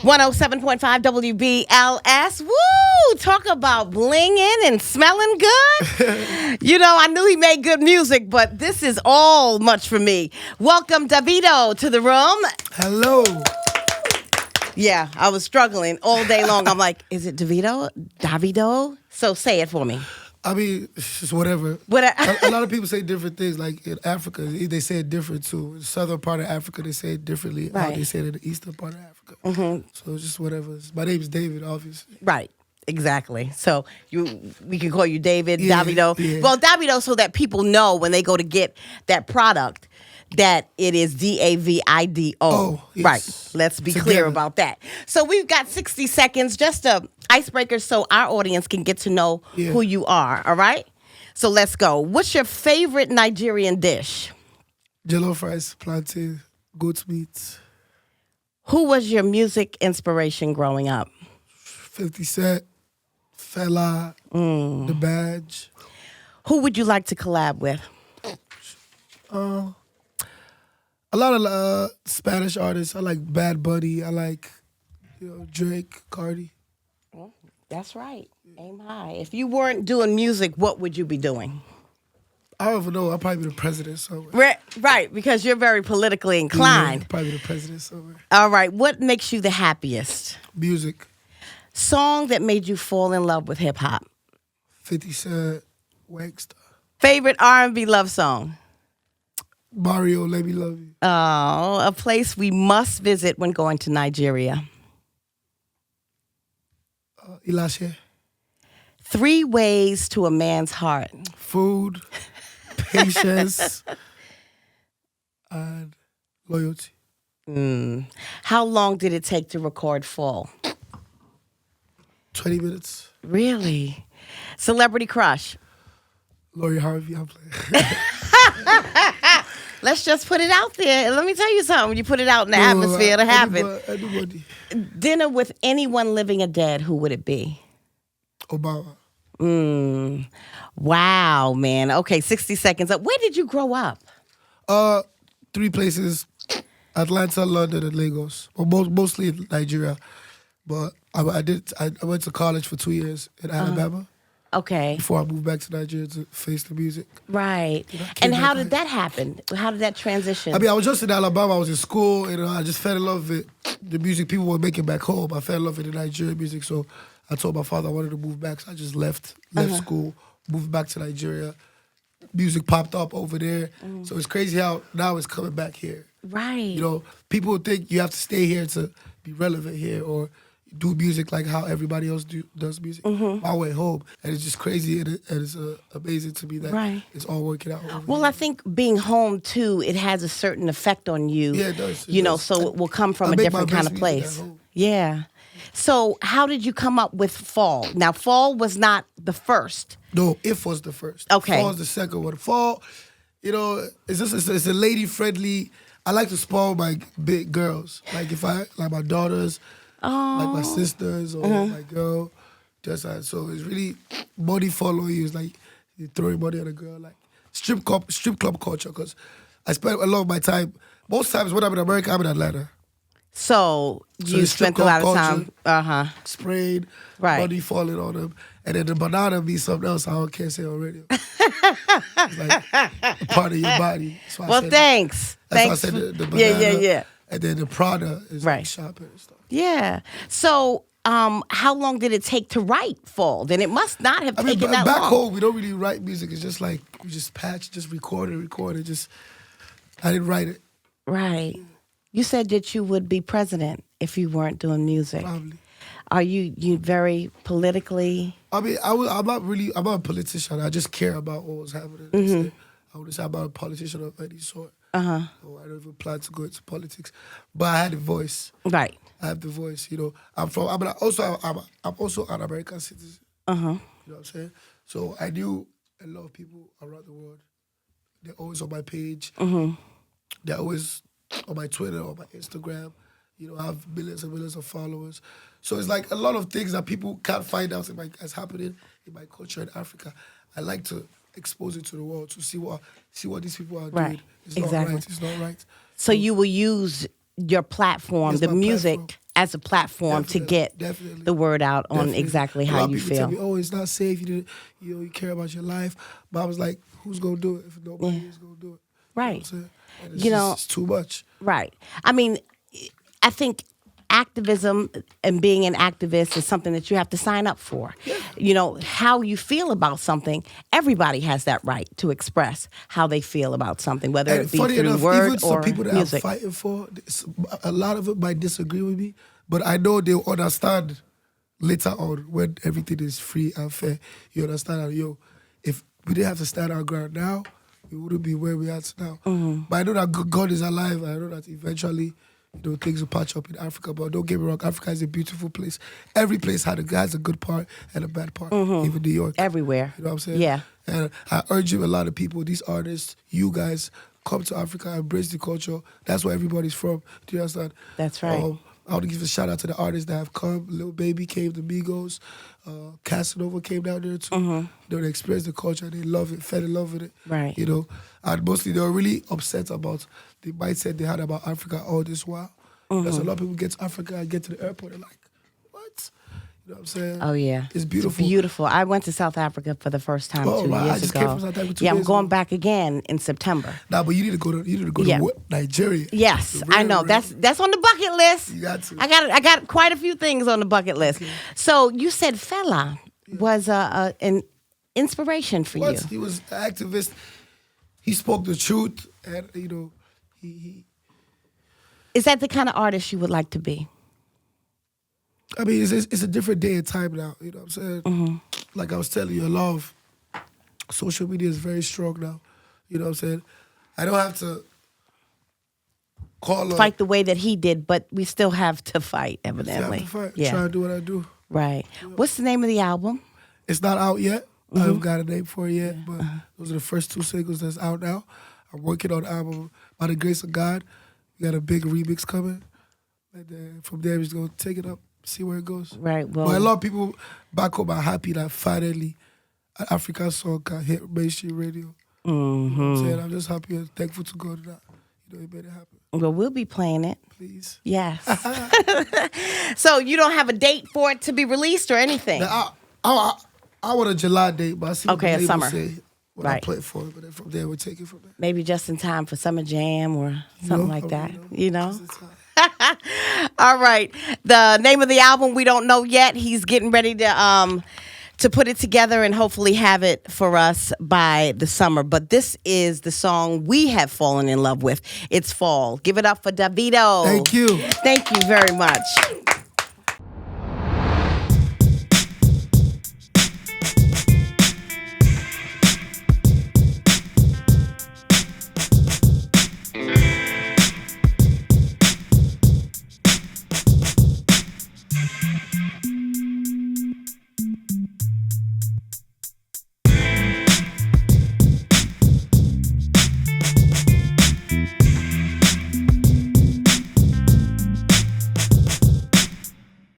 107.5 WBLS. Woo! Talk about blinging and smelling good. I knew he made good music, but this is all much for me. Welcome, Davido, to the room. Hello. Yeah, I was struggling all day long. I'm like, is it Davido? Davido? So say it for me. I mean, it's just whatever. A lot of people say different things. Like in Africa, they say it different too. In the southern part of Africa, they say it differently. Right. How they say it in the eastern part of Africa. Mm-hmm. So it's just whatever. My name's David, obviously. Right. Exactly. So we can call you David, Yeah, Davido. yeah. Well, Davido, so that people know when they go to get that product that it is Davido. Oh, yes. Right. Let's be clear about that. So we've got 60 seconds, just a icebreaker so our audience can get to know who you are. All right? So let's go. What's your favorite Nigerian dish? Jollof rice, plantain, goat meat. Who was your music inspiration growing up? 50 Cent, Fela, The Badge. Who would you like to collab with? A lot of Spanish artists. I like Bad Bunny. I like Drake, Cardi. Well, that's right. Aim high. If you weren't doing music, what would you be doing? I don't even know. I'll probably be the president somewhere. Right, because you're very politically inclined. Yeah, probably the president somewhere. All right, what makes you the happiest? Music. Song that made you fall in love with hip hop. 50 Cent, Wanksta. Favorite R&B love song? Mario, Let Me Love You. Oh, a place we must visit when going to Nigeria. Ilashe. 3 ways to a man's heart. Food, patience, and loyalty. How long did it take to record Fall? 20 minutes. Really? Celebrity crush? Lori Harvey, I'm playing. Let's just put it out there. Let me tell you something. When you put it out in the atmosphere, it'll happen. Anybody. Dinner with anyone living or dead, who would it be? Obama. Wow, man. Okay, 60 seconds up. Where did you grow up? 3 places. Atlanta, London, and Lagos. Well, mostly in Nigeria. But I went to college for 2 years in Alabama. Okay. Before I moved back to Nigeria to face the music. Right. And how did that happen? How did that transition? I mean, I was just in Alabama. I was in school. I just fell in love with the music people were making back home. I fell in love with the Nigerian music. So I told my father I wanted to move back. So I just left school, moved back to Nigeria. Music popped up over there. So it's crazy how now it's coming back here. Right. People think you have to stay here to be relevant here or do music like how everybody else does music. My way home. And it's just crazy and it's amazing to me that it's all working out over Well, here. I think being home, too, it has a certain effect on you. Yeah, it does. So it will come from I a make different my kind best of music place. at home. Yeah. So how did you come up with Fall? Now, Fall was not the first. No, If was the first. Okay. Fall was the second one. Fall, it's a lady-friendly... I like to spoil my big girls. Like like my daughters, like my sisters or my girl. So it's really money following you. It's like you're throwing money at a girl. Like strip club culture. Because I spend a lot of my time... Most times when I'm in America, I'm in Atlanta. So you spent a lot of time... Sprayed, Right. money falling on them. And then the banana be something else I can't say on radio. It's like a part of your body. That's why I said thanks. That's Thanks. why I said the banana. Yeah. And then the Prada is Right. like shopping and stuff. Yeah. So how long did it take to write Fall? Then it must not have taken that back long. home, we don't really write music. It's just like, we just patch, just record it. I didn't write it. Right. You said that you would be president if you weren't doing music. Probably. Are you very politically? I mean, I'm not a politician. I just care about what was happening. That's it. I wouldn't say I'm not a politician of any sort. Oh, I don't even plan to go into politics. But I had a voice. Right. I have the voice, I'm also an American citizen. You know what I'm saying? So I knew a lot of people around the world. They're always on my page. They're always on my Twitter or my Instagram. I have millions and millions of followers. So it's like a lot of things that people can't find out as happening in my culture in Africa. I like to expose it to the world to see what these people are doing. It's not right. It's not right. So you will use your platform, It's the my music, platform. as a platform to get the word out on exactly how you feel. Tell me, oh, it's not safe. You care about your life. But I was like, who's gonna do it if nobody is gonna do it? Right. You know it's too much. Right. I mean, I think activism and being an activist is something that you have to sign up for. Yeah. You know, how you feel about something, everybody has that right to express how they feel about something, whether it be through word even some or people that music. I'm fighting for, a lot of them might disagree with me, but I know they'll understand later on when everything is free and fair. You understand that, if we didn't have to stand our ground now, we wouldn't be where we are now. Mm-hmm. But I know that God is alive. I know that eventually things will patch up in Africa, but don't get me wrong, Africa is a beautiful place. Every place has a good part and a bad part, even New York. Everywhere. You know what I'm saying? Yeah. And I urge you, a lot of people, these artists, you guys, come to Africa, embrace the culture. That's where everybody's from. Do you understand? That's right. I want to give a shout out to the artists that have come. Lil Baby came, the Migos, Casanova came down there too. They experienced the culture, they love it, fell in love with it. Right. And mostly they were really upset about the mindset they had about Africa all this while. Because a lot of people get to Africa and get to the airport, they're like, what? You know what I'm saying? Oh, yeah. It's beautiful. It's beautiful. I went to South Africa for the first time 2 years ago. I just came from South Africa 2 Yeah, days I'm going ago. back again in September. Nah, but you need to go to Nigeria. Yes, I know. That's on the bucket list. You got to. I got quite a few things on the bucket list. Okay. So you said Fela was an inspiration for you. He was an activist. He spoke the truth, and he. Is that the kind of artist you would like to be? I mean, it's a different day and time now. You know what I'm saying? Mm-hmm. Like I was telling you, a lot of social media is very strong now. You know what I'm saying? I don't have to fight the way that he did, but we still have to fight, evidently. Have to fight. Yeah. Try to do what I do. Right. What's the name of the album? It's not out yet. I haven't got a name for it yet, but those are the first 2 singles that's out now. I'm working on the album. By the grace of God, we got a big remix coming. And then from there, we're just going to take it up, see where it goes. Right. Well, but a lot of people back home are happy that finally an African song can hit mainstream radio. You know what I'm saying? I'm just happy and thankful to God that he made it happen. Well, we'll be playing it. Please. Yes. So you don't have a date for it to be released or anything? Now, I want a July date, but I see what the label summer. say when I play for it. But then from there, we'll take it from there. Maybe just in time for Summer Jam or something like that. All right. The name of the album, we don't know yet. He's getting ready to put it together and hopefully have it for us by the summer. But this is the song we have fallen in love with. It's Fall. Give it up for Davido. Thank you. Thank you very much.